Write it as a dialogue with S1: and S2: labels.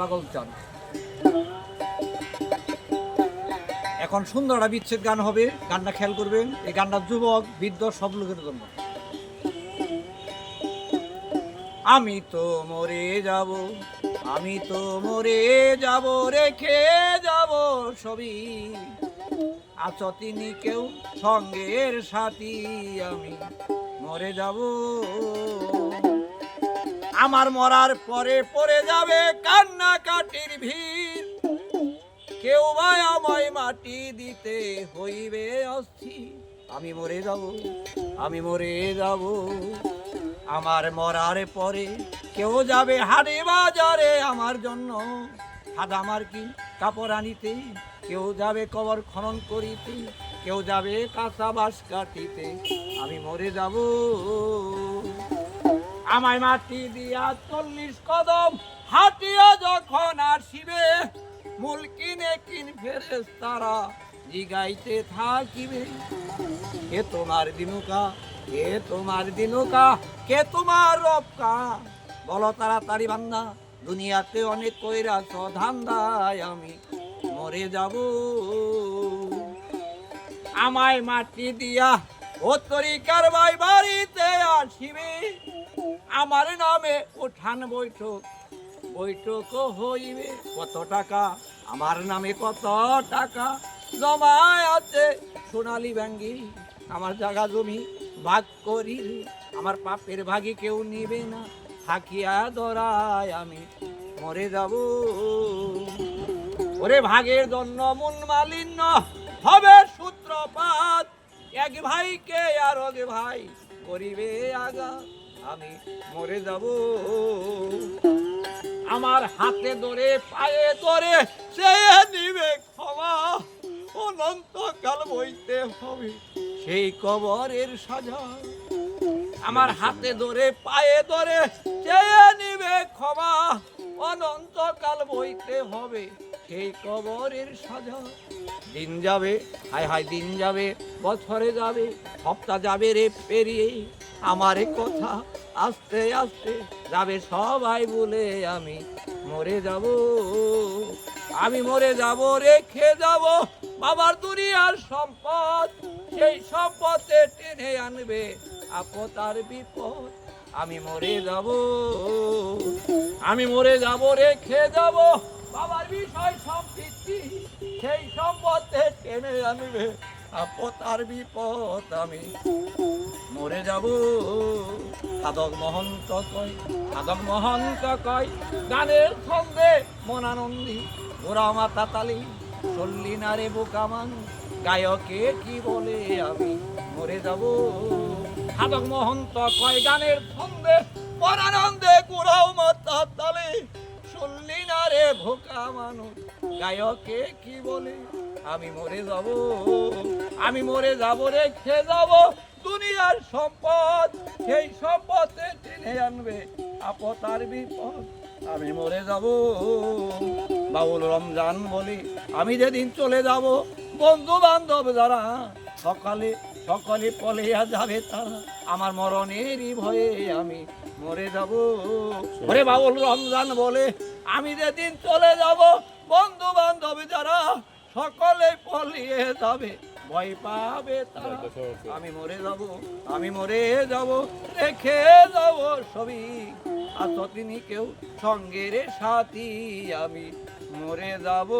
S1: পাগল চান। এখন সুন্দর একটা বিচ্ছেদ গান হবে, গানটা খেয়াল করবেন। এই গানটা যুবক বৃদ্ধ সব লোকের জন্য। আমি তো মরে যাব, আমি তো মরে যাব, রেখে যাব সবই, আছো তিনি কেউ সঙ্গের সাথী, আমি মরে যাব। আমার মরার পরে পড়ে যাবে কান্নাকাটির ভিড়, কেউ বা আমায় মাটি দিতে হইবে অস্থির। আমি মরে যাব, আমি মরে যাব। আমার মরার পরে কেউ যাবে হাটে বাজারে আমার জন্য সাদা মার্কিন কাপড় আনিতে, কেউ যাবে কবর খনন করিতে, কেউ যাবে কাঁচা বাঁশ কাটিতে। আমি মরে যাব। আমায় মাটি দিয়া 40 কদম হাঁটিয়া যখন আসিবে, মুলকিনে কিন ফেরেশতারা জিগাইতে থাকিবে, কে তোমার দিনুকা, কে তোমার দিনুকা, কে তোমার রবকা, বলো তাড়াতাড়ি বান্দা, দুনিয়াতে অনেক কইরাছ ধান্দায়, আমি মরে যাব। আমায় মাটি দিয়া ও তরিকার ভাই বাড়িতে আসিবে, আমার নামে উঠান বৈঠক বৈঠক হইবে। কত টাকা আমার নামে, কত টাকা জমায় আছে সোনালী ব্যাঙ্গি, আমার জায়গা জমি ভাগ করি, আমার পাপের ভাগে কেউ নিবে না, থাকিয়া ধরায় আমি মরে যাব। ওরে ভাগের জন্য মন মালিন্য হবে সূত্রপাত, এক ভাইকে আর এক ভাই করিবে আগা, আমি মরে যাব। আমার হাতে ধরে পায়ে ধরে সে দিবে ক্ষমা, অনন্তকাল বইতে হবে সেই কবরের সাজা। আমার হাতে ধরে পায়ে ধরে চেয়ে নিবে ক্ষমা, অনন্তকাল বইতে হবে সেই কবরের সাজা। দিন যাবে, হায় হায় দিন যাবে, বছরে যাবে, সপ্তাহ যাবে রে পেরিয়ে, আমার কথা আস্তে আস্তে যাবে সবাই বলে, আমি মরে যাব। আমি মরে যাব, রেখে যাব বাবার দুনিয়ার সম্পদ, সেই সম্পদে টেনে আনবে আপদ আর বিপদ। আমি মরে যাব, আমি মরে যাব, রেখে যাব বাবার বিষয় সম্পত্তি, সেই সম্পদে টেনে আনবে আপদ আর বিপদ। আমি মরে যাব। সাধক মহন্ত কয়, সাধক মহন্ত কয়, গানের ছন্দে মনানন্দী, ওরা মাতা তালি চললি না রে বোকা মানুষ, গায়কে কি বলে, আমি মরে যাব। সাধক মহন্ত কয়, গানের ছন্দে মনানন্দে গোড়াও মাতা তালে, শুনলি না রে বোকা মানুষ, গায়কে কি বলে, আমি মরে যাব। আমি মরে যাব, রেখে যাব দুনিয়ার সম্পদ, সেই সম্পদে টেনে আনবে আপদ আর বিপদ। আমি মরে যাব। বাউল রমজান বলি, আমি যেদিন চলে যাব, বন্ধু বান্ধব যারা সকালে সকলে পলিয়া যাবে তারা, আমার মরণেরই ভয়ে আমি মরে যাব। ওরে বাউল রমজান বলে, আমি যেদিন চলে যাব, বন্ধু বান্ধব যারা সকলে পলিয়ে যাবে, ভয় পাবে তারা, আমি মরে যাব। আমি মরে যাব, রেখে যাব সবই, আছো তিনি কেউ সঙ্গের সাথী, আমি মরে যাব।